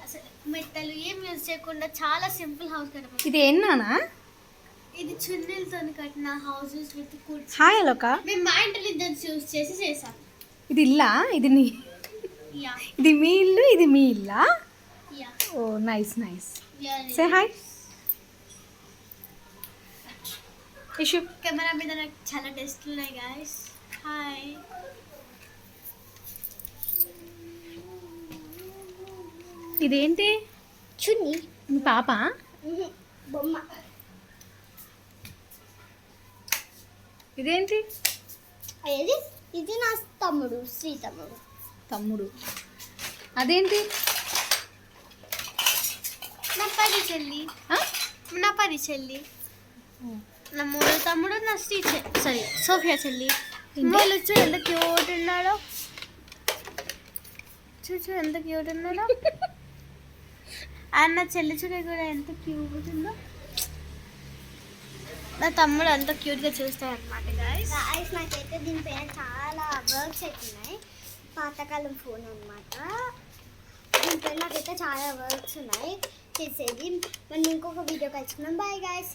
అసలు మెట్టలు ఏం యూజ్ చేయకుండా చాలా సింపుల్ హౌస్ కట్టబోతున్నాం. ఇది ఏనానా? ఇది చున్నీలతో కట్టిన హౌసెస్ విత్ కుర్చీ. హాయ్ అలోక. మేము మా ఇంటెలిజెన్స్ యూజ్ చేసి చేసాం. ఇది ఇల్లా? ఇది నీ యా ఇది మీ ఇల్లు, ఇది మీ ఇల్లా? Yeah oh nice nice. Yeah say hi Ishu. Camera మీద నాకు చాలా టెస్ట్లు ఉన్నాయి గాయస్. హాయ్. ఇదేంటి? చున్నీ మీ పాప? బొమ్మ. ఇదేంటి? అయ్యేది ఇది నా తమ్ముడు, శ్రీ తమ్ముడు. తమ్ముడు. అదేంటి? నా పది చెల్లి. ఆ? నా పది చెల్లి. నా మూడో తమ్ముడు, నా శ్రీ సారీ సోఫియా చెల్లి. వాళ్ళు చూడు ఎంత క్యూట్ ఉన్నాడో. చూడు ఎంత క్యూట్ ఉన్నాడో. అండ్ నా చెల్లి చూడే కూడా ఎంత క్యూట్ ఉందో. నా తమ్ముడు అంత క్యూట్గా చూస్తాడు అనమాట గాయస్. నాకైతే దీనిపైన చాలా వర్క్స్ అవుతున్నాయి. పాతకాలం ఫోన్ అనమాట. దీనిపైన నాకైతే చాలా వర్క్స్ ఉన్నాయి చేసేది. మనం ఇంకొక వీడియో కలుసుకున్నాం. Bye guys.